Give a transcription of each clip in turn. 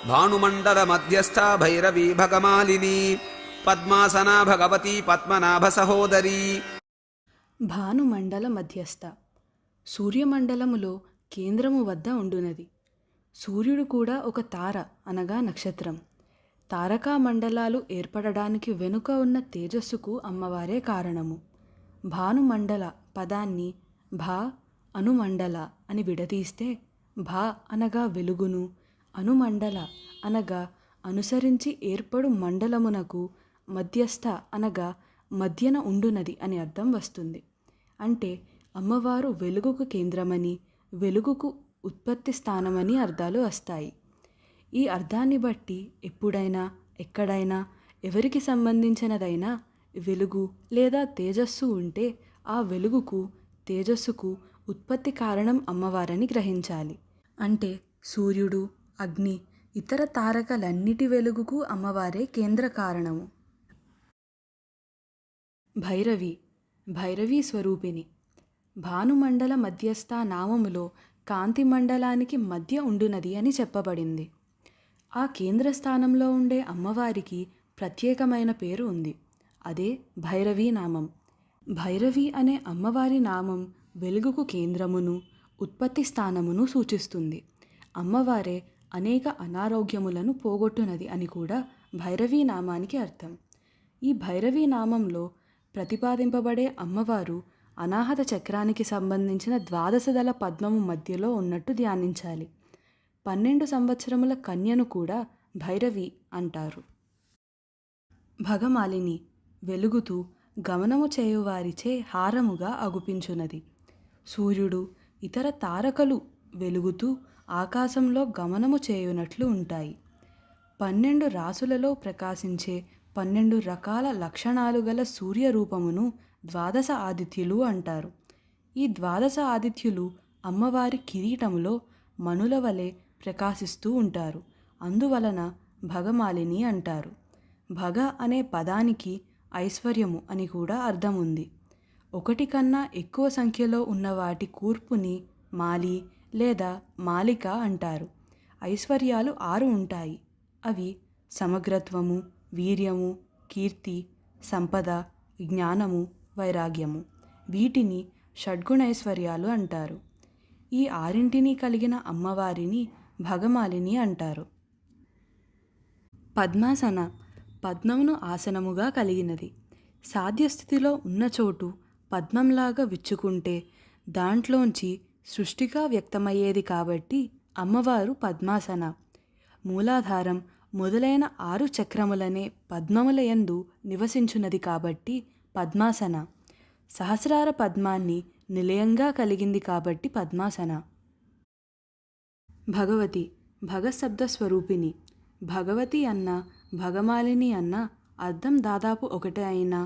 భానుమండల మధ్యస్థ భైరవీ భగమాలిని పద్మాసనా భగవతి పద్మనాభ సహోదరి. భానుమండల మధ్యస్థ సూర్యమండలములో కేంద్రము వద్ద ఉండునది. సూర్యుడు కూడా ఒక తార అనగా నక్షత్రం. తారకా మండలాలు ఏర్పడడానికి వెనుక ఉన్న తేజస్సుకు అమ్మవారే కారణము. భానుమండల పదాన్ని భా అనుమండల అని విడదీస్తే భా అనగా వెలుగును, అనుమండల అనగా అనుసరించి ఏర్పడు మండలమునకు మధ్యస్థ అనగా మధ్యన ఉండునది అని అర్థం వస్తుంది. అంటే అమ్మవారు వెలుగుకు కేంద్రమని, వెలుగుకు ఉత్పత్తి స్థానమని అర్థాలు వస్తాయి. ఈ అర్థాన్ని బట్టి ఎప్పుడైనా ఎక్కడైనా ఎవరికి సంబంధించినదైనా వెలుగు లేదా తేజస్సు ఉంటే ఆ వెలుగుకు తేజస్సుకు ఉత్పత్తి కారణం అమ్మవారని గ్రహించాలి. అంటే సూర్యుడు, అగ్ని, ఇతర తారకలన్నిటి వెలుగుకు అమ్మవారే కేంద్ర కారణము. భైరవి భైరవీ స్వరూపిణి. భానుమండల మధ్యస్థ నామములో కాంతి మండలానికి మధ్య ఉండునది అని చెప్పబడింది. ఆ కేంద్ర స్థానంలో ఉండే అమ్మవారికి ప్రత్యేకమైన పేరు ఉంది. అదే భైరవీ నామం. భైరవి అనే అమ్మవారి నామం వెలుగుకు కేంద్రమును, ఉత్పత్తి స్థానమును సూచిస్తుంది. అమ్మవారే అనేక అనారోగ్యములను పోగొట్టునది అని కూడా భైరవీ నామానికి అర్థం. ఈ భైరవీ నామంలో ప్రతిపాదింపబడే అమ్మవారు అనాహత చక్రానికి సంబంధించిన ద్వాదశదళ పద్మము మధ్యలో ఉన్నట్టు ధ్యానించాలి. 12 సంవత్సరముల కన్యను కూడా భైరవి అంటారు. భగమాలిని వెలుగుతూ గమనము చేయువారిచే హారముగా అగుపించునది. సూర్యుడు, ఇతర తారకలు వెలుగుతూ ఆకాశంలో గమనము చేయునట్లు ఉంటాయి. 12 రాసులలో ప్రకాశించే 12 రకాల లక్షణాలు గల సూర్యరూపమును ద్వాదశ ఆదిత్యులు అంటారు. ఈ ద్వాదశ ఆదిత్యులు అమ్మవారి కిరీటములో మణుల వలె ప్రకాశిస్తూ ఉంటారు. అందువలన భగమాలిని అంటారు. భగ అనే పదానికి ఐశ్వర్యము అని కూడా అర్థం ఉంది. 1 కన్నా ఎక్కువ సంఖ్యలో ఉన్న వాటి కూర్పుని మాలి లేదా మాలిక అంటారు. ఐశ్వర్యాలు 6 ఉంటాయి. అవి సమగ్రత్వము, వీర్యము, కీర్తి, సంపద, జ్ఞానము, వైరాగ్యము. వీటిని షడ్గుణైశ్వర్యాలు అంటారు. ఈ 6 కలిగిన అమ్మవారిని భగమాలిని అంటారు. పద్మాసన పద్మమును ఆసనముగా కలిగినది. సాధ్యస్థితిలో ఉన్న చోటు పద్మంలాగా విచ్చుకుంటే దాంట్లోంచి సృష్టిగా వ్యక్తమయ్యేది కాబట్టి అమ్మవారు పద్మాసన. మూలాధారం మొదలైన 6 చక్రములనే పద్మముల యందు నివసించున్నది కాబట్టి పద్మాసన. సహస్రార పద్మాన్ని నిలయంగా కలిగింది కాబట్టి పద్మాసన. భగవతి భగశబ్ద స్వరూపిణి. భగవతి అన్న భగమాలిని అన్న అర్థం దాదాపు ఒకటే అయినా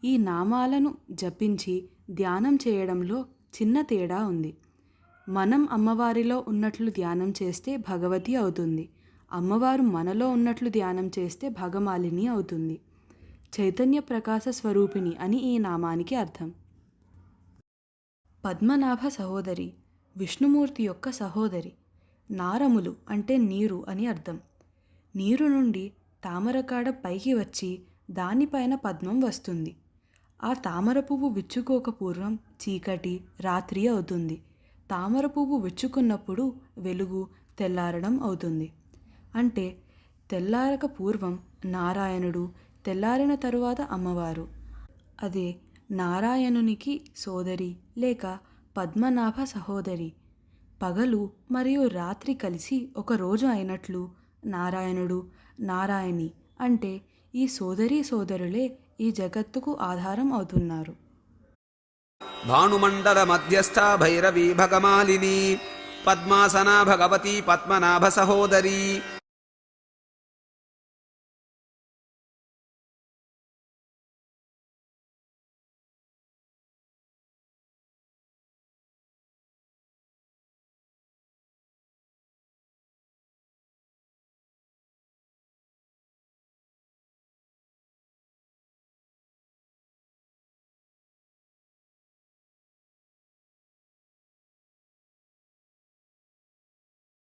ఈ నామాలను జపించి ధ్యానం చేయడంలో చిన్న తేడా ఉంది. మనం అమ్మవారిలో ఉన్నట్లు ధ్యానం చేస్తే భగవతి అవుతుంది. అమ్మవారు మనలో ఉన్నట్లు ధ్యానం చేస్తే భగమాలిని అవుతుంది. చైతన్య ప్రకాశ స్వరూపిణి అని ఈ నామానికి అర్థం. పద్మనాభ సహోదరి విష్ణుమూర్తి యొక్క సహోదరి. నారములు అంటే నీరు అని అర్థం. నీరు నుండి తామరకాడ పైకి వచ్చి దానిపైన పద్మం వస్తుంది. ఆ తామర పువ్వు విచ్చుకోక పూర్వం చీకటి, రాత్రి అవుతుంది. తామర పువ్వు విచ్చుకున్నప్పుడు వెలుగు, తెల్లారడం అవుతుంది. అంటే తెల్లారక పూర్వం నారాయణుడు, తెల్లారిన తరువాత అమ్మవారు. అదే నారాయణునికి సోదరి లేక పద్మనాభ సహోదరి. పగలు మరియు రాత్రి కలిసి ఒక రోజు అయినట్లు నారాయణుడు, నారాయణి అంటే ఈ సోదరీ సోదరులే ఈ జగత్తుకు ఆధారం అవుతున్నారు. భానుమండల మధ్యస్థ భైరవీ భగమాలిని పద్మాసనా భగవతి పద్మనాభ సహోదరి.